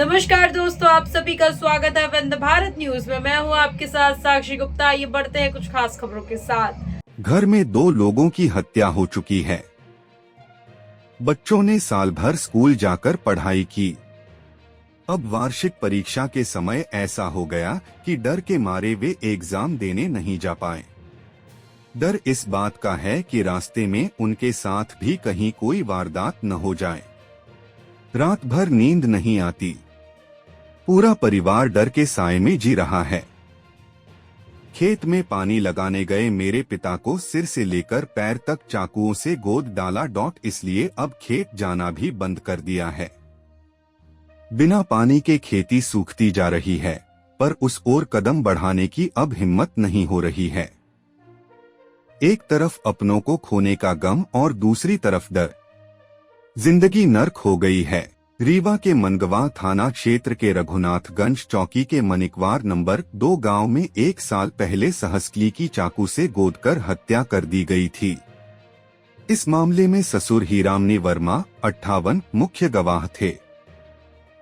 नमस्कार दोस्तों, आप सभी का स्वागत है वंदे भारत न्यूज में। मैं हूं आपके साथ साक्षी गुप्ता। ये बढ़ते हैं कुछ खास खबरों के साथ। घर में 2 लोगों की हत्या हो चुकी है। बच्चों ने साल भर स्कूल जाकर पढ़ाई की। अब वार्षिक परीक्षा के समय ऐसा हो गया कि डर के मारे वे एग्जाम देने नहीं जा पाए। डर इस बात का है कि रास्ते में उनके साथ भी कहीं कोई वारदात न हो जाए। रात भर नींद नहीं आती। पूरा परिवार डर के साए में जी रहा है। खेत में पानी लगाने गए मेरे पिता को सिर से लेकर पैर तक चाकुओं से गोद डाला। इसलिए अब खेत जाना भी बंद कर दिया है। बिना पानी के खेती सूखती जा रही है, पर उस ओर कदम बढ़ाने की अब हिम्मत नहीं हो रही है। एक तरफ अपनों को खोने का गम और दूसरी तरफ डर। जिंदगी नर्क हो गई है। रीवा के मनगवा थाना क्षेत्र के रघुनाथगंज चौकी के मनिकवार नंबर 2 गांव में 1 साल पहले सहस्कली की चाकू से गोदकर हत्या कर दी गई थी। इस मामले में ससुर हीरामनी वर्मा 58 मुख्य गवाह थे।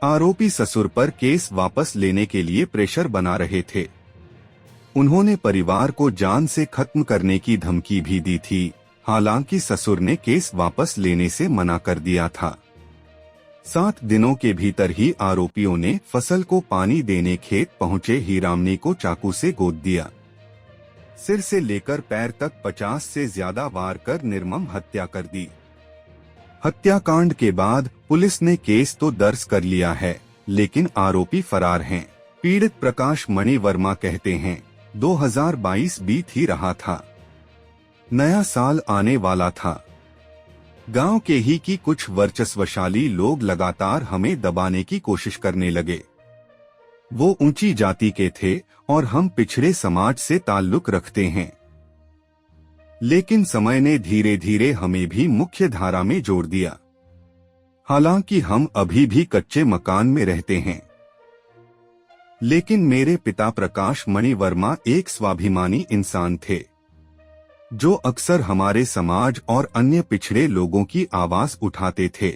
आरोपी ससुर पर केस वापस लेने के लिए प्रेशर बना रहे थे। उन्होंने परिवार को जान से खत्म करने की धमकी भी दी थी। हालांकि ससुर ने केस वापस लेने से मना कर दिया था। 7 दिनों के भीतर ही आरोपियों ने फसल को पानी देने खेत पहुंचे हीरामनी को चाकू से गोद दिया। सिर से लेकर पैर तक 50 से ज्यादा वार कर निर्मम हत्या कर दी। हत्याकांड के बाद पुलिस ने केस तो दर्ज कर लिया है, लेकिन आरोपी फरार हैं। पीड़ित प्रकाश मणि वर्मा कहते हैं, 2022 बीत ही रहा था, नया साल आने वाला था। गांव के ही की कुछ वर्चस्वशाली लोग लगातार हमें दबाने की कोशिश करने लगे। वो ऊंची जाति के थे और हम पिछड़े समाज से ताल्लुक रखते हैं। लेकिन समय ने धीरे धीरे हमें भी मुख्य धारा में जोड़ दिया। हालांकि हम अभी भी कच्चे मकान में रहते हैं। लेकिन मेरे पिता प्रकाश मणि वर्मा एक स्वाभिमानी इंसान थे, जो अक्सर हमारे समाज और अन्य पिछड़े लोगों की आवाज उठाते थे।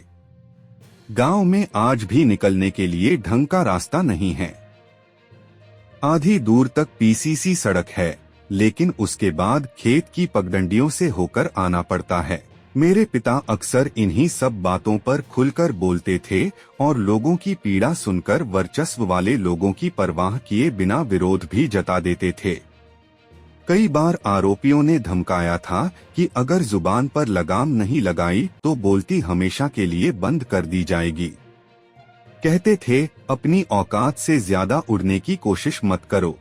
गांव में आज भी निकलने के लिए ढंग का रास्ता नहीं है। आधी दूर तक पीसीसी सड़क है, लेकिन उसके बाद खेत की पगडंडियों से होकर आना पड़ता है। मेरे पिता अक्सर इन्हीं सब बातों पर खुलकर बोलते थे और लोगों की पीड़ा सुनकर वर्चस्व वाले लोगों की परवाह किए बिना विरोध भी जता देते थे। कई बार आरोपियों ने धमकाया था कि अगर जुबान पर लगाम नहीं लगाई तो बोलती हमेशा के लिए बंद कर दी जाएगी। कहते थे, अपनी औकात से ज्यादा उड़ने की कोशिश मत करो।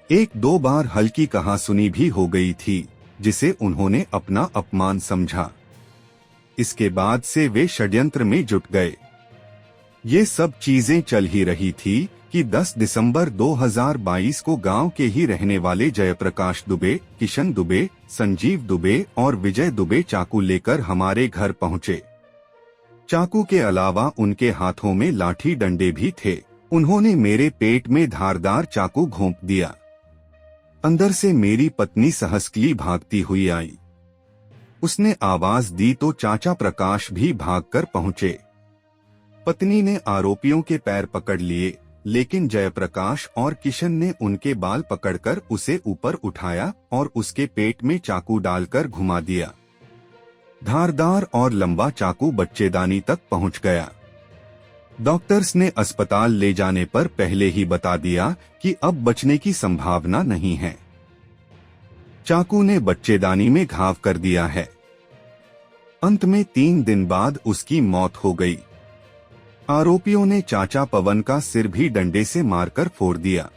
1-2 बार हल्की कहासुनी भी हो गई थी, जिसे उन्होंने अपना अपमान समझा। इसके बाद से वे षड्यंत्र में जुट गए। ये सब चीजें चल ही रही थी कि 10 दिसंबर 2022 को गांव के ही रहने वाले जयप्रकाश दुबे, किशन दुबे, संजीव दुबे और विजय दुबे चाकू लेकर हमारे घर पहुंचे। चाकू के अलावा उनके हाथों में लाठी डंडे भी थे। उन्होंने मेरे पेट में धारदार चाकू घोंप दिया। अंदर से मेरी पत्नी सहस्कली भागती हुई आई। उसने आवाज दी तो चाचा प्रकाश भी भागकर पहुंचे। पत्नी ने आरोपियों के पैर पकड़ लिए, लेकिन जयप्रकाश और किशन ने उनके बाल पकड़कर उसे ऊपर उठाया और उसके पेट में चाकू डालकर घुमा दिया। धारदार और लंबा चाकू बच्चेदानी तक पहुंच गया। डॉक्टर्स ने अस्पताल ले जाने पर पहले ही बता दिया कि अब बचने की संभावना नहीं है। चाकू ने बच्चेदानी में घाव कर दिया है। अंत में 3 दिन बाद उसकी मौत हो गई। आरोपियों ने चाचा पवन का सिर भी डंडे से मारकर फोड़ दिया।